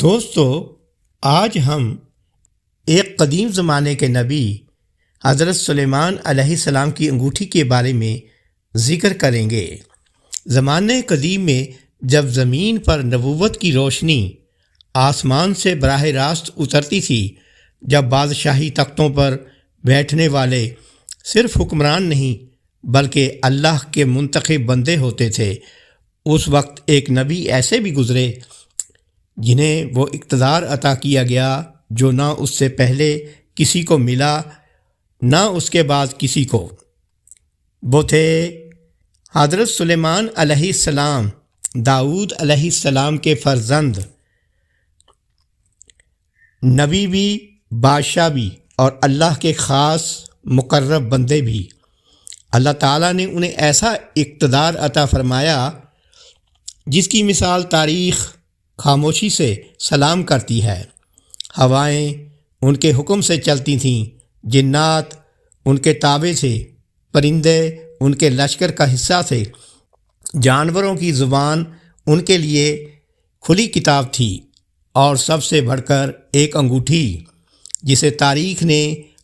دوستو، آج ہم ایک قدیم زمانے کے نبی حضرت سلیمان علیہ السلام کی انگوٹھی کے بارے میں ذکر کریں گے۔ زمانے قدیم میں جب زمین پر نبوت کی روشنی آسمان سے براہ راست اترتی تھی، جب بادشاہی تختوں پر بیٹھنے والے صرف حکمران نہیں بلکہ اللہ کے منتخب بندے ہوتے تھے، اس وقت ایک نبی ایسے بھی گزرے جنہیں وہ اقتدار عطا کیا گیا جو نہ اس سے پہلے کسی کو ملا نہ اس کے بعد کسی کو۔ وہ تھے حضرت سلیمان علیہ السلام، داؤد علیہ السلام کے فرزند، نبی بھی، بادشاہ بھی اور اللہ کے خاص مقرب بندے بھی۔ اللہ تعالیٰ نے انہیں ایسا اقتدار عطا فرمایا جس کی مثال تاریخ خاموشی سے سلام کرتی ہے۔ ہوائیں ان کے حکم سے چلتی تھیں، جنات ان کے تابع تھے، پرندے ان کے لشکر کا حصہ تھے، جانوروں کی زبان ان کے لیے کھلی کتاب تھی، اور سب سے بڑھ کر ایک انگوٹھی جسے تاریخ نے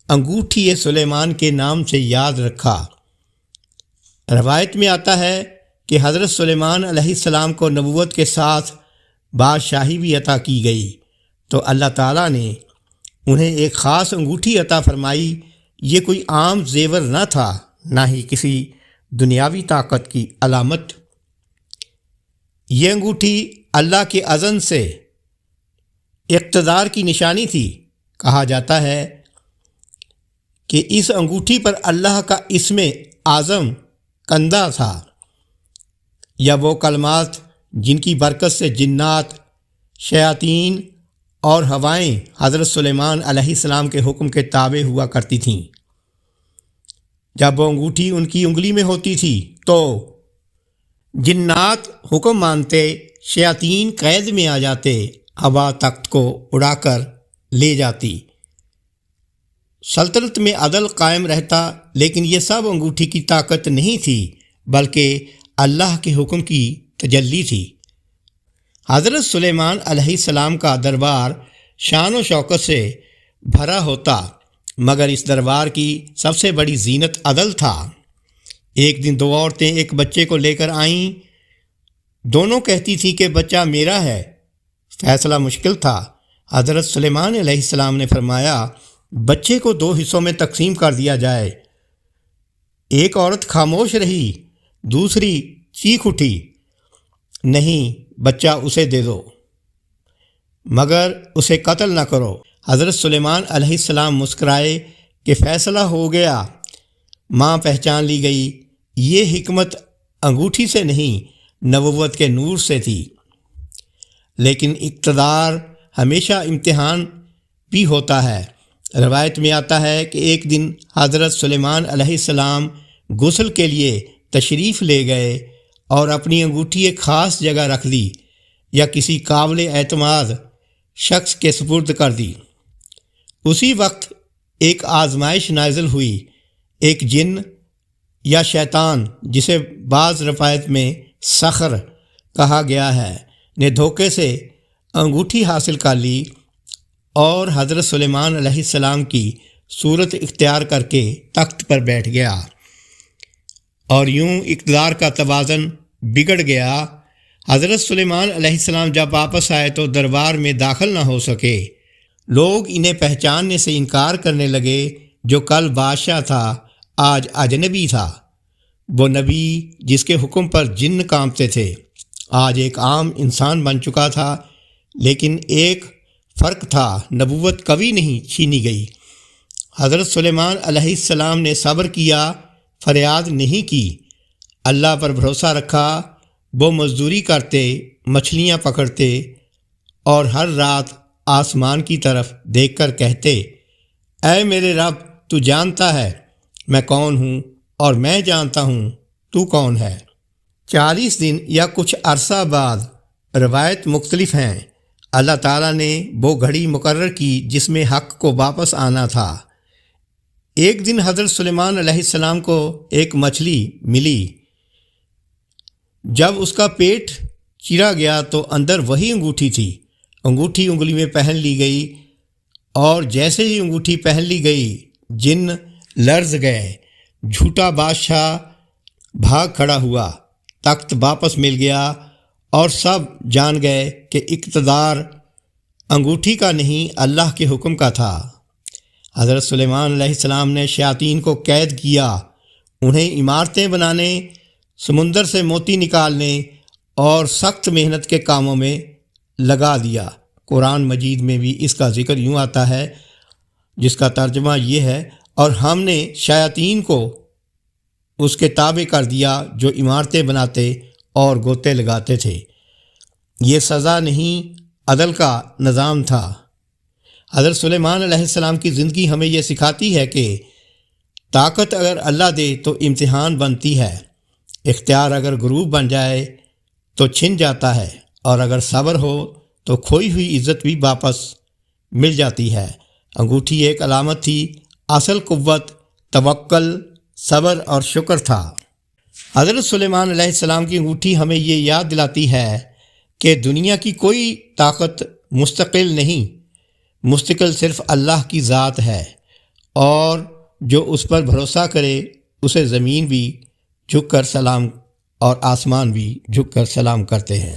انگوٹھی سلیمان کے نام سے یاد رکھا۔ روایت میں آتا ہے کہ حضرت سلیمان علیہ السلام کو نبوت کے ساتھ بادشاہی بھی عطا کی گئی، تو اللہ تعالیٰ نے انہیں ایک خاص انگوٹھی عطا فرمائی۔ یہ کوئی عام زیور نہ تھا، نہ ہی کسی دنیاوی طاقت کی علامت۔ یہ انگوٹھی اللہ کے اذن سے اقتدار کی نشانی تھی۔ کہا جاتا ہے کہ اس انگوٹھی پر اللہ کا اسم اعظم کندہ تھا، یا وہ کلمات جن کی برکت سے جنات، شیاطین اور ہوائیں حضرت سلیمان علیہ السلام کے حکم کے تابع ہوا کرتی تھیں۔ جب وہ انگوٹھی ان کی انگلی میں ہوتی تھی تو جنات حکم مانتے، شیاطین قید میں آ جاتے، ہوا تخت کو اڑا کر لے جاتی، سلطنت میں عدل قائم رہتا۔ لیکن یہ سب انگوٹھی کی طاقت نہیں تھی بلکہ اللہ کے حکم کی تجلی تھی۔ حضرت سلیمان علیہ السلام کا دربار شان و شوکت سے بھرا ہوتا، مگر اس دربار کی سب سے بڑی زینت عدل تھا۔ ایک دن دو عورتیں ایک بچے کو لے کر آئیں، دونوں کہتی تھیں کہ بچہ میرا ہے۔ فیصلہ مشکل تھا۔ حضرت سلیمان علیہ السلام نے فرمایا، بچے کو دو حصوں میں تقسیم کر دیا جائے۔ ایک عورت خاموش رہی، دوسری چیخ اٹھی، نہیں، بچہ اسے دے دو، مگر اسے قتل نہ کرو۔ حضرت سلیمان علیہ السلام مسکرائے کہ فیصلہ ہو گیا۔ ماں پہچان لی گئی۔ یہ حکمت انگوٹھی سے نہیں، نبوت کے نور سے تھی۔ لیکن اقتدار ہمیشہ امتحان بھی ہوتا ہے۔ روایت میں آتا ہے کہ ایک دن حضرت سلیمان علیہ السلام غسل کے لیے تشریف لے گئے اور اپنی انگوٹھی ایک خاص جگہ رکھ دی، یا کسی قابل اعتماد شخص کے سپرد کر دی۔ اسی وقت ایک آزمائش نازل ہوئی۔ ایک جن یا شیطان، جسے بعض روایت میں سخر کہا گیا ہے، نے دھوکے سے انگوٹھی حاصل کر لی اور حضرت سلیمان علیہ السلام کی صورت اختیار کر کے تخت پر بیٹھ گیا، اور یوں اقتدار کا توازن بگڑ گیا۔ حضرت سلیمان علیہ السلام جب واپس آئے تو دربار میں داخل نہ ہو سکے۔ لوگ انہیں پہچاننے سے انکار کرنے لگے۔ جو کل بادشاہ تھا آج اجنبی تھا۔ وہ نبی جس کے حکم پر جن کانپتے تھے آج ایک عام انسان بن چکا تھا۔ لیکن ایک فرق تھا، نبوت کبھی نہیں چھینی گئی۔ حضرت سلیمان علیہ السلام نے صبر کیا، فریاد نہیں کی، اللہ پر بھروسہ رکھا۔ وہ مزدوری کرتے، مچھلیاں پکڑتے، اور ہر رات آسمان کی طرف دیکھ کر کہتے، اے میرے رب، تو جانتا ہے میں کون ہوں، اور میں جانتا ہوں تو کون ہے۔ 40 دن یا کچھ عرصہ بعد، روایت مختلف ہیں، اللہ تعالیٰ نے وہ گھڑی مقرر کی جس میں حق کو واپس آنا تھا۔ ایک دن حضرت سلیمان علیہ السلام کو ایک مچھلی ملی۔ جب اس کا پیٹ چیرا گیا تو اندر وہی انگوٹھی تھی۔ انگوٹھی انگلی میں پہن لی گئی، اور جیسے ہی انگوٹھی پہن لی گئی جن لرز گئے، جھوٹا بادشاہ بھاگ کھڑا ہوا، تخت واپس مل گیا، اور سب جان گئے کہ اقتدار انگوٹھی کا نہیں اللہ کے حکم کا تھا۔ حضرت سلیمان علیہ السلام نے شیاطین کو قید کیا، انہیں عمارتیں بنانے، سمندر سے موتی نکالنے اور سخت محنت کے کاموں میں لگا دیا۔ قرآن مجید میں بھی اس کا ذکر یوں آتا ہے، جس کا ترجمہ یہ ہے، اور ہم نے شیاطین کو اس کے تابع کر دیا جو عمارتیں بناتے اور گوتے لگاتے تھے۔ یہ سزا نہیں، عدل کا نظام تھا۔ حضرت سلیمان علیہ السلام کی زندگی ہمیں یہ سکھاتی ہے کہ طاقت اگر اللہ دے تو امتحان بنتی ہے، اختیار اگر غروب بن جائے تو چھن جاتا ہے، اور اگر صبر ہو تو کھوئی ہوئی عزت بھی واپس مل جاتی ہے۔ انگوٹھی ایک علامت تھی، اصل قوت توکل، صبر اور شکر تھا۔ حضرت سلیمان علیہ السلام کی انگوٹھی ہمیں یہ یاد دلاتی ہے کہ دنیا کی کوئی طاقت مستقل نہیں، مستقل صرف اللہ کی ذات ہے، اور جو اس پر بھروسہ کرے اسے زمین بھی جھک کر سلام اور آسمان بھی جھک کر سلام کرتے ہیں۔